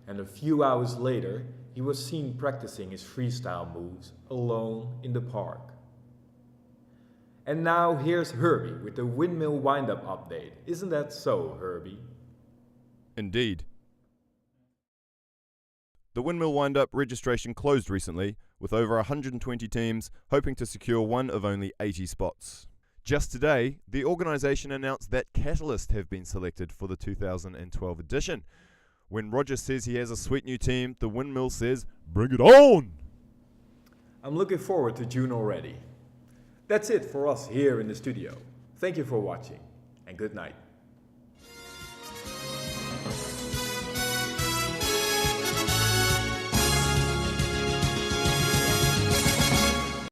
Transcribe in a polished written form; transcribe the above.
and a few hours later, he was seen practicing his freestyle moves alone in the park. And now here's Herbie with the Windmill Windup update. Isn't that so, Herbie? Indeed. The Windmill Windup registration closed recently, with over 120 teams hoping to secure one of only 80 spots. Just today, the organisation announced that Catalyst have been selected for the 2012 edition. When Roger says he has a sweet new team, the Windmill says, "Bring it on!" I'm looking forward to June already. That's it for us here in the studio. Thank you for watching, and good night.